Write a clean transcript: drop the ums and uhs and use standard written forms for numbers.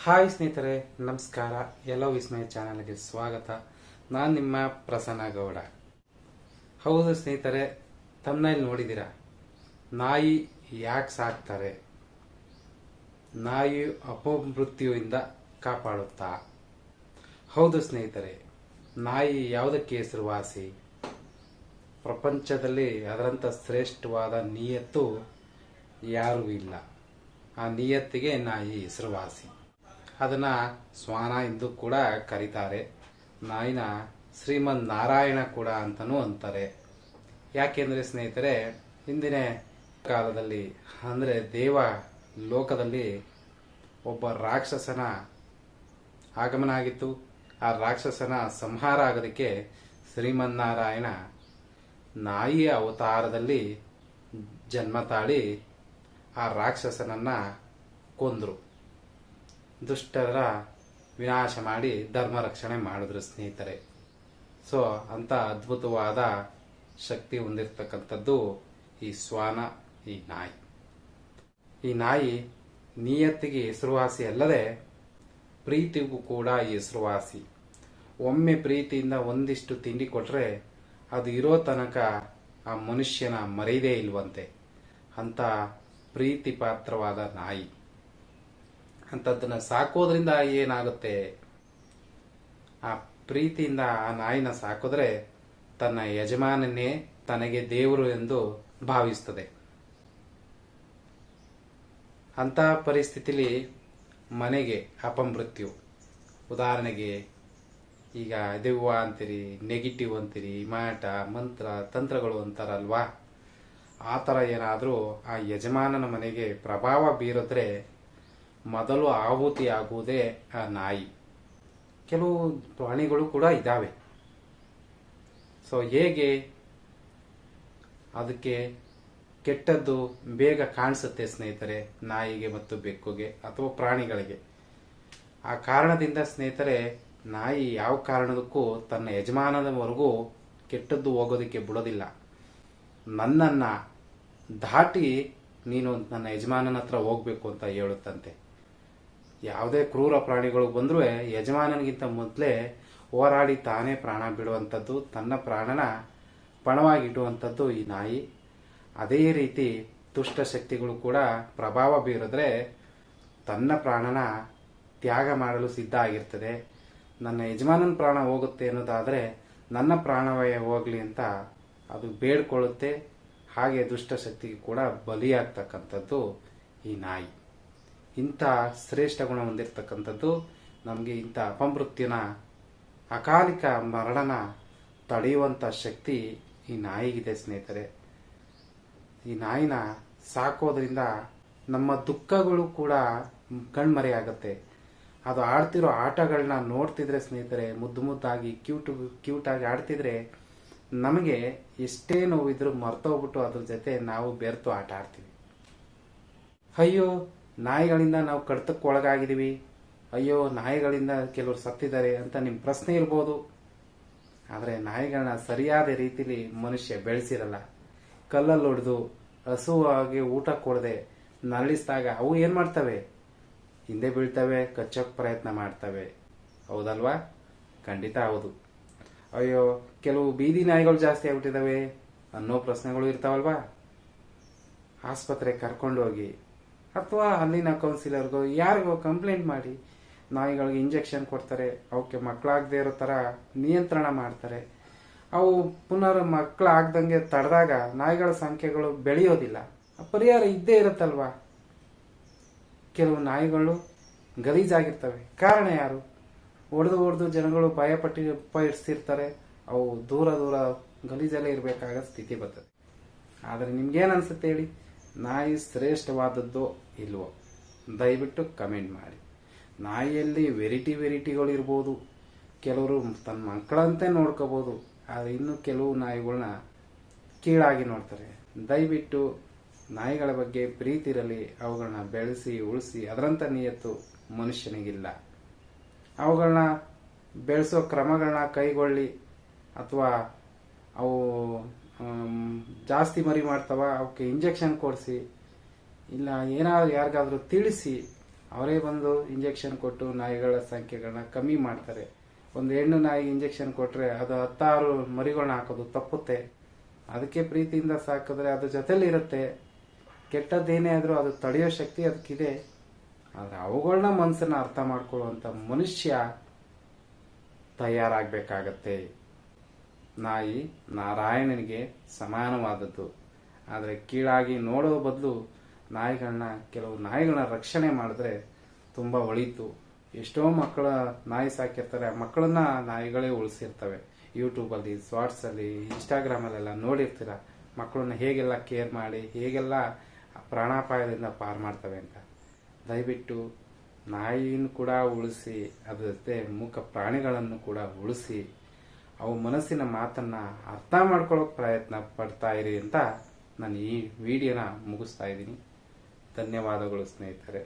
Hi ಸ್ನೇಹಿತರೆ, ನಮಸ್ಕಾರ. ಎಲ್ಲೋ ವಿಸ್ಮಯ ಚಾನಲ್ಗೆ ಸ್ವಾಗತ. ನಾನು ನಿಮ್ಮ ಪ್ರಸನ್ನ ಗೌಡ. ಹೌದು ಸ್ನೇಹಿತರೆ, ತಮ್ಮನೇಲಿ ನೋಡಿದ್ದೀರಾ, ನಾಯಿ ಯಾಕೆ ಸಾಕ್ತಾರೆ? ನಾಯಿ ಅಪಮೃತ್ಯುವಿಂದ ಕಾಪಾಡುತ್ತಾ? ಹೌದು ಸ್ನೇಹಿತರೆ, ನಾಯಿ ಯಾವುದಕ್ಕೆ ಹೆಸರುವಾಸಿ? ಪ್ರಪಂಚದಲ್ಲಿ ಅದರಂಥ ಶ್ರೇಷ್ಠವಾದ ನಿಯತ್ತು ಯಾರೂ ಇಲ್ಲ. ಆ ನಿಯತ್ತಿಗೆ ನಾಯಿ ಹೆಸರುವಾಸಿ. ಅದನ್ನ ಶ್ವಾನ ಎಂದು ಕೂಡ ಕರೀತಾರೆ. ನಾಯಿನ ಶ್ರೀಮನ್ ನಾರಾಯಣ ಕೂಡ ಅಂತನೂ ಅಂತಾರೆ. ಯಾಕೆಂದ್ರೆ ಸ್ನೇಹಿತರೆ, ಹಿಂದಿನ ಕಾಲದಲ್ಲಿ ಅಂದರೆ ದೇವ ಲೋಕದಲ್ಲಿ ಒಬ್ಬ ರಾಕ್ಷಸನ ಆಗಮನ ಆಗಿತ್ತು. ಆ ರಾಕ್ಷಸನ ಸಂಹಾರ ಆಗೋದಕ್ಕೆ ಶ್ರೀಮನ್ನಾರಾಯಣ ನಾಯಿಯ ಅವತಾರದಲ್ಲಿ ಜನ್ಮ ತಾಳಿ ಆ ರಾಕ್ಷಸನನ್ನ ಕೊಂದ್ರು. ದುಷ್ಟರ ವಿನಾಶ ಮಾಡಿ ಧರ್ಮ ರಕ್ಷಣೆ ಮಾಡಿದ್ರು ಸ್ನೇಹಿತರೆ. ಸೊ ಅಂತ ಅದ್ಭುತವಾದ ಶಕ್ತಿ ಹೊಂದಿರತಕ್ಕಂಥದ್ದು ಈ ಶ್ವಾನ, ಈ ನಾಯಿ. ಈ ನಾಯಿ ನಿಯತ್ತಿಗೆ ಹೆಸರುವಾಸಿ ಅಲ್ಲದೆ ಪ್ರೀತಿಗೂ ಕೂಡ ಹೆಸರುವಾಸಿ. ಒಮ್ಮೆ ಪ್ರೀತಿಯಿಂದ ಒಂದಿಷ್ಟು ತಿಂಡಿ ಕೊಟ್ರೆ ಅದು ಇರೋ ತನಕ ಆ ಮನುಷ್ಯನ ಮರೆಯದೇ ಇಲ್ವಂತೆ. ಅಂತ ಪ್ರೀತಿ ಪಾತ್ರವಾದ ನಾಯಿ. ಅಂಥದ್ದನ್ನ ಸಾಕೋದ್ರಿಂದ ಏನಾಗುತ್ತೆ? ಆ ಪ್ರೀತಿಯಿಂದ ಆ ನಾಯಿನ ಸಾಕಿದ್ರೆ ತನ್ನ ಯಜಮಾನನ್ನೇ ತನಗೆ ದೇವರು ಎಂದು ಭಾವಿಸ್ತದೆ. ಅಂತ ಪರಿಸ್ಥಿತಿಲಿ ಮನೆಗೆ ಅಪಮೃತ್ಯು, ಉದಾಹರಣೆಗೆ ಈಗ ದೆವ್ವ ಅಂತೀರಿ, ನೆಗೆಟಿವ್ ಅಂತೀರಿ, ಮಾಟ ಮಂತ್ರ ತಂತ್ರಗಳು ಅಂತಾರಲ್ವಾ, ಆ ಥರ ಏನಾದರೂ ಆ ಯಜಮಾನನ ಮನೆಗೆ ಪ್ರಭಾವ ಬೀರಿದ್ರೆ ಮೊದಲು ಆಹುತಿ ಆಗುವುದೇ ಆ ನಾಯಿ. ಕೆಲವು ಪ್ರಾಣಿಗಳು ಕೂಡ ಇದ್ದಾವೆ. ಸೊ ಹೇಗೆ ಅದಕ್ಕೆ ಕೆಟ್ಟದ್ದು ಬೇಗ ಕಾಣಿಸುತ್ತೆ ಸ್ನೇಹಿತರೆ, ನಾಯಿಗೆ ಮತ್ತು ಬೆಕ್ಕುಗೆ ಅಥವಾ ಪ್ರಾಣಿಗಳಿಗೆ. ಆ ಕಾರಣದಿಂದ ಸ್ನೇಹಿತರೆ, ನಾಯಿ ಯಾವ ಕಾರಣದಕ್ಕೂ ತನ್ನ ಯಜಮಾನದವರೆಗೂ ಕೆಟ್ಟದ್ದು ಹೋಗೋದಕ್ಕೆ ಬಿಡೋದಿಲ್ಲ. ನನ್ನನ್ನು ದಾಟಿ ನೀನು ನನ್ನ ಯಜಮಾನನ ಹತ್ರ ಹೋಗ್ಬೇಕು ಅಂತ ಹೇಳುತ್ತಂತೆ. ಯಾವುದೇ ಕ್ರೂರ ಪ್ರಾಣಿಗಳು ಬಂದರೂ ಯಜಮಾನನಿಗಿಂತ ಮೊದಲೇ ಹೋರಾಡಿ ತಾನೇ ಪ್ರಾಣ ಬಿಡುವಂಥದ್ದು, ತನ್ನ ಪ್ರಾಣನ ಪಣವಾಗಿಡುವಂಥದ್ದು ಈ ನಾಯಿ. ಅದೇ ರೀತಿ ದುಷ್ಟ ಶಕ್ತಿಗಳು ಕೂಡ ಪ್ರಭಾವ ಬೀರಿದ್ರೆ ತನ್ನ ಪ್ರಾಣನ ತ್ಯಾಗ ಮಾಡಲು ಸಿದ್ಧ ಆಗಿರ್ತದೆ. ನನ್ನ ಯಜಮಾನನ ಪ್ರಾಣ ಹೋಗುತ್ತೆ ಅನ್ನೋದಾದರೆ ನನ್ನ ಪ್ರಾಣವೇ ಹೋಗಲಿ ಅಂತ ಅದು ಬೇಡ್ಕೊಳ್ಳುತ್ತೆ. ಹಾಗೆ ದುಷ್ಟ ಶಕ್ತಿಗೆ ಕೂಡ ಬಲಿಯಾಗ್ತಕ್ಕಂಥದ್ದು ಈ ನಾಯಿ. ಇಂಥ ಶ್ರೇಷ್ಠ ಗುಣ ಹೊಂದಿರತಕ್ಕಂಥದ್ದು ನಮಗೆ ಇಂಥ ಅಪಮೃತ್ಯುನ, ಅಕಾಲಿಕ ಮರಣನ ತಡೆಯುವಂಥ ಶಕ್ತಿ ಈ ನಾಯಿಗಿದೆ ಸ್ನೇಹಿತರೆ. ಈ ನಾಯಿನ ಸಾಕೋದ್ರಿಂದ ನಮ್ಮ ದುಃಖಗಳು ಕೂಡ ಕಣ್ಮರೆಯಾಗತ್ತೆ. ಅದು ಆಡ್ತಿರೋ ಆಟಗಳನ್ನ ನೋಡ್ತಿದ್ರೆ ಸ್ನೇಹಿತರೆ, ಮುದ್ದು ಮುದ್ದಾಗಿ ಕ್ಯೂಟಾಗಿ ಆಡ್ತಿದ್ರೆ ನಮಗೆ ಎಷ್ಟೇ ನೋವಿದ್ರೂ ಮರ್ತೋಗ್ಬಿಟ್ಟು ಅದ್ರ ಜೊತೆ ನಾವು ಬೆರೆತು ಆಟ ಆಡ್ತೀವಿ. ಅಯ್ಯೋ, ನಾಯಿಗಳಿಂದ ನಾವು ಕಡಿತಕ್ಕೆ ಒಳಗಾಗಿದ್ದೀವಿ, ಅಯ್ಯೋ ನಾಯಿಗಳಿಂದ ಕೆಲವರು ಸತ್ತಿದ್ದಾರೆ ಅಂತ ನಿಮ್ಮ ಪ್ರಶ್ನೆ ಇರ್ಬೋದು. ಆದರೆ ನಾಯಿಗಳನ್ನ ಸರಿಯಾದ ರೀತಿಲಿ ಮನುಷ್ಯ ಬೆಳೆಸಿರಲ್ಲ. ಕಲ್ಲಲ್ಲಿ ಹೊಡೆದು ಹಸುವಾಗಿ ಊಟ ಕೊಡದೆ ನರಳಿಸಿದಾಗ ಅವು ಏನು ಮಾಡ್ತವೆ? ಹಿಂದೆ ಬೀಳ್ತವೆ, ಕಚ್ಚೋಕೆ ಪ್ರಯತ್ನ ಮಾಡ್ತವೆ. ಹೌದಲ್ವಾ? ಖಂಡಿತ ಹೌದು. ಅಯ್ಯೋ, ಕೆಲವು ಬೀದಿ ನಾಯಿಗಳು ಜಾಸ್ತಿ ಆಗ್ಬಿಟ್ಟಿದ್ದಾವೆ ಅನ್ನೋ ಪ್ರಶ್ನೆಗಳು ಇರ್ತಾವಲ್ವಾ? ಆಸ್ಪತ್ರೆಗೆ ಕರ್ಕೊಂಡು ಹೋಗಿ ಅಥವಾ ಅಲ್ಲಿನ ಕೌನ್ಸಿಲರ್ಗೋ ಯಾರಿಗೋ ಕಂಪ್ಲೇಂಟ್ ಮಾಡಿ ನಾಯಿಗಳಿಗೆ ಇಂಜೆಕ್ಷನ್ ಕೊಡ್ತಾರೆ. ಅವಕ್ಕೆ ಮಕ್ಕಳಾಗದೇ ಇರೋ ಥರ ನಿಯಂತ್ರಣ ಮಾಡ್ತಾರೆ. ಅವು ಪುನರ್ ಮಕ್ಕಳಾಗ್ದಂಗೆ ತಡೆದಾಗ ನಾಯಿಗಳ ಸಂಖ್ಯೆಗಳು ಬೆಳೆಯೋದಿಲ್ಲ. ಪರಿಹಾರ ಇದ್ದೇ ಇರುತ್ತಲ್ವಾ? ಕೆಲವು ನಾಯಿಗಳು ಗಲೀಜಾಗಿರ್ತವೆ. ಕಾರಣ ಯಾರು? ಹೊಡೆದು ಜನಗಳು ಭಯಪಡಿಸ್ತಿರ್ತಾರೆ. ಅವು ದೂರ ಗಲೀಜಲ್ಲೇ ಇರಬೇಕಾದ ಸ್ಥಿತಿ ಬರ್ತದೆ. ಆದರೆ ನಿಮ್ಗೇನು ಅನ್ಸುತ್ತೆ ಹೇಳಿ? ನಾಯಿ ಶ್ರೇಷ್ಠವಾದದ್ದು ಇಲ್ವೋ? ದಯವಿಟ್ಟು ಕಮೆಂಟ್ ಮಾಡಿ. ನಾಯಿಯಲ್ಲಿ ವೆರೈಟಿಗಳು ಇರ್ಬೋದು. ಕೆಲವರು ತನ್ನ ಮಕ್ಕಳಂತೆ ನೋಡ್ಕೋಬೋದು. ಆದರೆ ಇನ್ನು ಕೆಲವು ನಾಯಿಗಳನ್ನ ಕೀಳಾಗಿ ನೋಡ್ತಾರೆ. ದಯವಿಟ್ಟು ನಾಯಿಗಳ ಬಗ್ಗೆ ಪ್ರೀತಿ ಇರಲಿ. ಅವುಗಳನ್ನ ಬೆಳೆಸಿ ಉಳಿಸಿ ಅದರಂಥ ನಿಯತ್ತು ಮನುಷ್ಯನಿಗಿಲ್ಲ. ಅವುಗಳನ್ನ ಬೆಳೆಸೋ ಕ್ರಮಗಳನ್ನ ಕೈಗೊಳ್ಳಿ. ಅಥವಾ ಅವು ಜಾಸ್ತಿ ಮರಿ ಮಾಡ್ತಾವ, ಅವಕ್ಕೆ ಇಂಜೆಕ್ಷನ್ ಕೊಡಿಸಿ, ಇಲ್ಲ ಏನಾದ್ರು ಯಾರಿಗಾದ್ರೂ ತಿಳಿಸಿ ಅವರೇ ಬಂದು ಇಂಜೆಕ್ಷನ್ ಕೊಟ್ಟು ನಾಯಿಗಳ ಸಂಖ್ಯೆಗಳನ್ನ ಕಮ್ಮಿ ಮಾಡ್ತಾರೆ. ಒಂದು ಹೆಣ್ಣು ನಾಯಿಗೆ ಇಂಜೆಕ್ಷನ್ ಕೊಟ್ಟರೆ ಅದು 16 ಮರಿಗಳನ್ನ ಹಾಕೋದು ತಪ್ಪುತ್ತೆ. ಅದಕ್ಕೆ ಪ್ರೀತಿಯಿಂದ ಸಾಕಿದ್ರೆ ಅದು ಜೊತೆಲಿ ಇರುತ್ತೆ. ಕೆಟ್ಟದ್ದೇನೇ ಆದರೂ ಅದು ತಡೆಯೋ ಶಕ್ತಿ ಅದಕ್ಕಿದೆ. ಆದರೆ ಅವುಗಳನ್ನ ಮನಸ್ಸನ್ನ ಅರ್ಥ ಮಾಡ್ಕೊಳ್ಳುವಂಥ ಮನುಷ್ಯ ತಯಾರಾಗಬೇಕಾಗತ್ತೆ. ನಾಯಿ ನಾರಾಯಣನಿಗೆ ಸಮಾನವಾದದ್ದು. ಆದರೆ ಕೀಳಾಗಿ ನೋಡೋ ಬದಲು ಕೆಲವು ನಾಯಿಗಳನ್ನ ರಕ್ಷಣೆ ಮಾಡಿದ್ರೆ ತುಂಬ ಒಳಿತು. ಎಷ್ಟೋ ಮಕ್ಕಳ ನಾಯಿ ಸಾಕಿರ್ತಾರೆ, ಆ ಮಕ್ಕಳನ್ನ ನಾಯಿಗಳೇ ಉಳಿಸಿರ್ತವೆ. ಯೂಟ್ಯೂಬಲ್ಲಿ, ಶಾರ್ಟ್ಸಲ್ಲಿ, ಇನ್ಸ್ಟಾಗ್ರಾಮಲ್ಲೆಲ್ಲ ನೋಡಿರ್ತೀರ ಮಕ್ಕಳನ್ನ ಹೇಗೆಲ್ಲ ಕೇರ್ ಮಾಡಿ ಹೇಗೆಲ್ಲ ಪ್ರಾಣಾಪಾಯದಿಂದ ಪಾರು ಮಾಡ್ತವೆ ಅಂತ. ದಯವಿಟ್ಟು ನಾಯಿಯನ್ನು ಕೂಡ ಉಳಿಸಿ, ಅದ್ರ ಜೊತೆ ಮೂಕ ಪ್ರಾಣಿಗಳನ್ನು ಕೂಡ ಉಳಿಸಿ ಅವು ಮನಸ್ಸಿನ ಮಾತನ್ನ ಅರ್ಥ ಮಾಡ್ಕೊಳ್ಳೋಕೆ ಪ್ರಯತ್ನ ಪಡ್ತಾ ಇರಿ ಅಂತ ನಾನು ಈ ವಿಡಿಯೋನ ಮುಗಿಸ್ತಾ ಇದ್ದೀನಿ. ಧನ್ಯವಾದಗಳು ಸ್ನೇಹಿತರೆ.